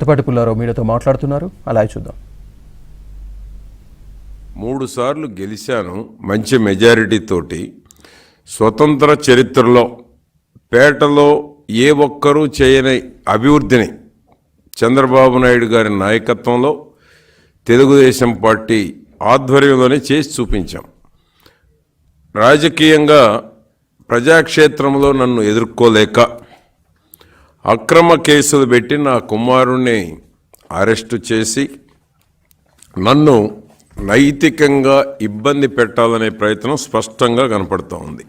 పత్తిపాటి పుల్లారావు మీడియాతో మాట్లాడుతున్నారు. అలా చూద్దాం. 3 సార్లు గెలిచాను మంచి మెజారిటీ తోటి. స్వతంత్ర చరిత్రలో పేటలో ఏ ఒక్కరూ చేయని అభివృద్ధిని చంద్రబాబు నాయుడు గారి నాయకత్వంలో తెలుగుదేశం పార్టీ ఆధ్వర్యంలోనే చేసి చూపించాం. రాజకీయంగా ప్రజాక్షేత్రంలో నన్ను ఎదుర్కోలేక అక్రమ కేసులు పెట్టి నా కుమారుణ్ణి అరెస్టు చేసి నన్ను నైతికంగా ఇబ్బంది పెట్టాలనే ప్రయత్నం స్పష్టంగా కనపడుతూ ఉంది.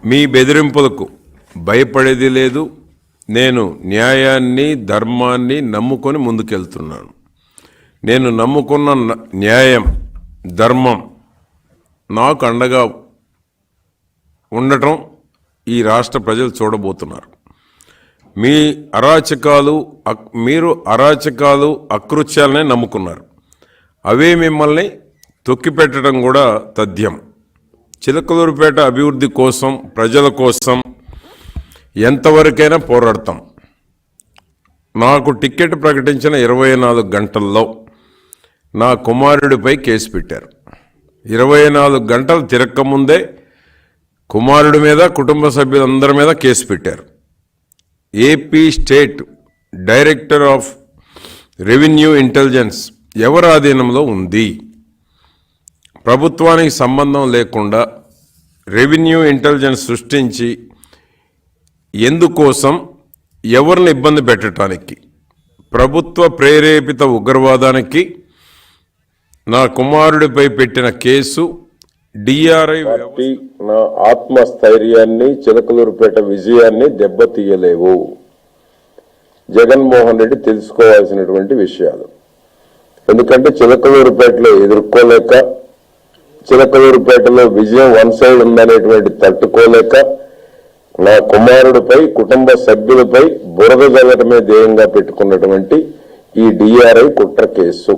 మీ బెదిరింపులకు భయపడేది లేదు. నేను న్యాయాన్ని ధర్మాన్ని నమ్ముకొని ముందుకెళ్తున్నాను. నేను నమ్ముకున్న న్యాయం ధర్మం నాకు అండగా ఉండటం ఈ రాష్ట్ర ప్రజలు చూడబోతున్నారు. మీరు అరాచకాలు అకృత్యాలనే నమ్ముకున్నారు. అవే మిమ్మల్ని తొక్కిపెట్టడం కూడా తథ్యం. చిలకలూరుపేట అభివృద్ధి కోసం ప్రజల కోసం ఎంతవరకైనా పోరాడతాం. నాకు టికెట్ ప్రకటించిన 24 గంటల్లో నా కుమారుడిపై కేసు పెట్టారు. 24 గంటలు తిరక్కముందే కుమారుడి మీద కుటుంబ సభ్యులందరి మీద కేసు పెట్టారు. AP state director of revenue intelligence ఎవరి ఆధీనంలో ఉంది? ప్రభుత్వానికి సంబంధం లేకుండా రెవెన్యూ ఇంటెలిజెన్స్ సృష్టించి ఎందుకోసం ఎవరిని ఇబ్బంది పెట్టడానికి? ప్రభుత్వ ప్రేరేపిత ఉగ్రవాదానికి నా కుమారుడిపై పెట్టిన కేసు డిఆర్ఐ నా ఆత్మస్థైర్యాన్ని చిలకలూరుపేట విజయాన్ని దెబ్బతీయలేవు. జగన్మోహన్ రెడ్డి తెలుసుకోవాల్సినటువంటి విషయాలు. ఎందుకంటే చిలకలూరుపేటలో ఎదుర్కోలేక, చిలకలూరుపేటలో విజయం వన్ సైడ్ ఉందనేటువంటి తట్టుకోలేక నా కుమారుడిపై కుటుంబ సభ్యులపై బురద జల్లటమే ధ్యేయంగా పెట్టుకున్నటువంటి ఈ డిఆర్ఐ కుట్ర కేసు.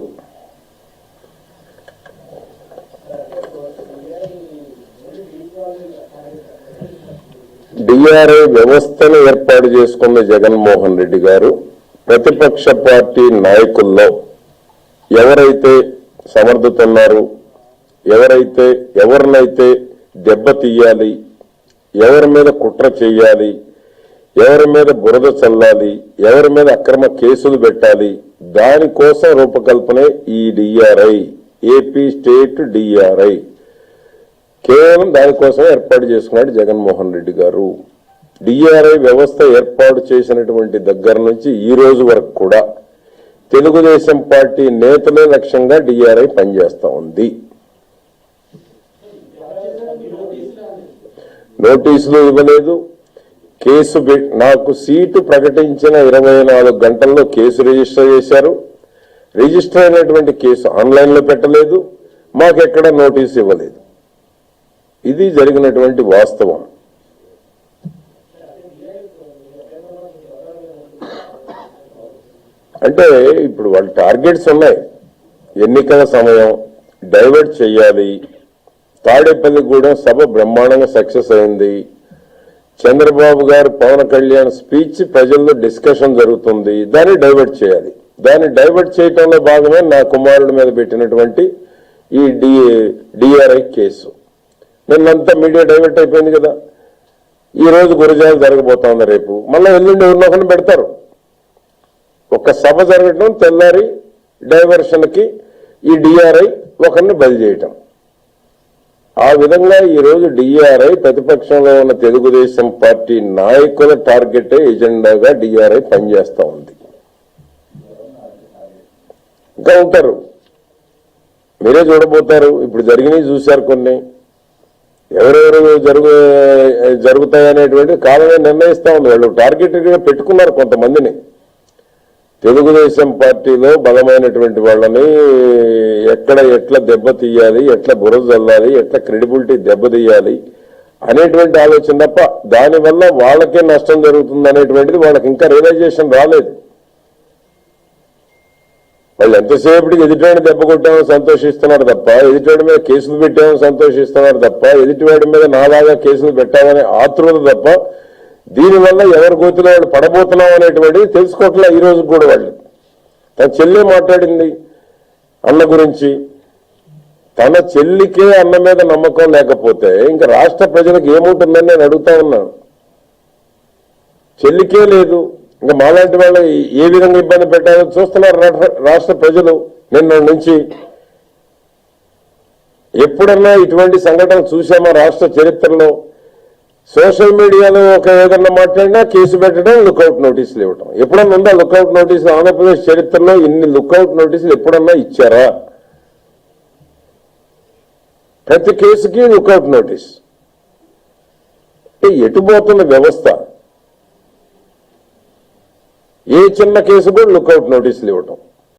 డిఆర్ఐ వ్యవస్థను ఏర్పాటు చేసుకున్న జగన్మోహన్ రెడ్డి గారు ప్రతిపక్ష పార్టీ నాయకుల్లో ఎవరైతే సమర్థుతున్నారో, ఎవరినైతే దెబ్బతీయాలి, ఎవరి మీద కుట్ర చేయాలి, ఎవరి మీద బురద చల్లాలి, ఎవరి మీద అక్రమ కేసులు పెట్టాలి, దానికోసం రూపకల్పనే ఈ డిఆర్ఐ, ఏపీ స్టేట్ డిఆర్ఐ. కేవలం దానికోసమే ఏర్పాటు చేసుకున్నాడు జగన్మోహన్ రెడ్డి గారు. డిఆర్ఐ వ్యవస్థ ఏర్పాటు చేసినటువంటి దగ్గర నుంచి ఈ రోజు వరకు కూడా తెలుగుదేశం పార్టీ నేతలే లక్ష్యంగా డిఆర్ఐ పనిచేస్తా ఉంది. నోటీసులు ఇవ్వలేదు. కేసు నాకు సీటు ప్రకటించిన 24 గంటల్లో కేసు రిజిస్టర్ చేశారు. రిజిస్టర్ అయినటువంటి కేసు ఆన్లైన్లో పెట్టలేదు. మాకెక్కడ నోటీసు ఇవ్వలేదు. ఇది జరిగినటువంటి వాస్తవం. అంటే ఇప్పుడు వాళ్ళ టార్గెట్స్ ఉన్నాయి. ఎన్నికల సమయం, డైవర్ట్ చేయాలి. తాడేపల్లిగూడెం సభ బ్రహ్మాండంగా సక్సెస్ అయింది. చంద్రబాబు గారు పవన్ కళ్యాణ్ స్పీచ్ ప్రజల్లో డిస్కషన్ జరుగుతుంది. దాన్ని డైవర్ట్ చేయాలి. దాన్ని డైవర్ట్ చేయటంలో భాగమే నా కుమారుడి మీద పెట్టినటువంటి ఈ డిఆర్ఐ కేసు. నిన్నంతా మీడియా డైవర్ట్ అయిపోయింది కదా. ఈ రోజు గురజాలు జరగబోతా ఉంది. రేపు మళ్ళీ ఎల్లుండి ఎవరినొకరిని పెడతారు. ఒక సభ జరగటం, తెల్లారి డైవర్షన్కి ఈ డిఆర్ఐ ఒకరిని బలి చేయటం. ఆ విధంగా ఈరోజు డిఆర్ఐ ప్రతిపక్షంలో ఉన్న తెలుగుదేశం పార్టీ నాయకుల టార్గెట్ ఎజెండాగా డిఆర్ఐ పనిచేస్తా ఉంది. ఇంకా ఉంటారు, మీరే చూడబోతారు. ఇప్పుడు జరిగినవి చూశారు. కొన్ని ఎవరెవరు జరుగుతాయనేటువంటి కాలమే నిర్ణయిస్తా ఉంది. వాళ్ళు టార్గెటెడ్గా పెట్టుకున్నారు కొంతమందిని. తెలుగుదేశం పార్టీలో బలమైనటువంటి వాళ్ళని ఎట్లా దెబ్బతీయాలి, ఎట్లా బురద చల్లాలి, ఎట్లా క్రెడిబిలిటీ దెబ్బతీయాలి అనేటువంటి ఆలోచన తప్ప దానివల్ల వాళ్ళకే నష్టం జరుగుతుంది అనేటువంటిది వాళ్ళకి ఇంకా రియలైజేషన్ రాలేదు. వాళ్ళు ఎంతసేపటికి ఎదుటివాడిని దెబ్బ కొట్టామని సంతోషిస్తున్నారు తప్ప, ఎదుటివాడి మీద కేసులు పెట్టామని సంతోషిస్తున్నారు తప్ప, ఎదుటివాడి మీద నాలాగా కేసులు పెట్టామనే ఆతృత తప్ప దీనివల్ల ఎవరి గోతిలో వాళ్ళు పడబోతున్నాం అనేటువంటిది తెలుసుకోవట్లే ఈ రోజు కూడా వాళ్ళు. తన చెల్లి మాట్లాడింది అన్న గురించి. తన చెల్లికే అన్న మీద నమ్మకం లేకపోతే ఇంకా రాష్ట్ర ప్రజలకు ఏముంటుందని నేను అడుగుతా ఉన్నాను. చెల్లికే లేదు, ఇంకా మాలాంటి వాళ్ళు ఏ విధంగా ఇబ్బంది పెట్టాలో చూస్తున్నారు రాష్ట్ర ప్రజలు. నిన్న నుంచి ఎప్పుడన్నా ఇటువంటి సంఘటన చూసామా రాష్ట్ర చరిత్రలో? సోషల్ మీడియాలో ఒక ఏదన్నా మాట్లాడినా కేసు పెట్టడం, లుకౌట్ నోటీసులు ఇవ్వడం. ఎప్పుడన్నా ఉందా లుకౌట్ నోటీసులు? ఆంధ్రప్రదేశ్ చరిత్రలో ఇన్ని లుకౌట్ నోటీసులు ఎప్పుడన్నా ఇచ్చారా? ప్రతి కేసుకి లుకౌట్ నోటీస్. ఎటుపోతున్న వ్యవస్థ? ఏ చిన్న కేసు కూడా లుకౌట్ నోటీసులు ఇవ్వటం.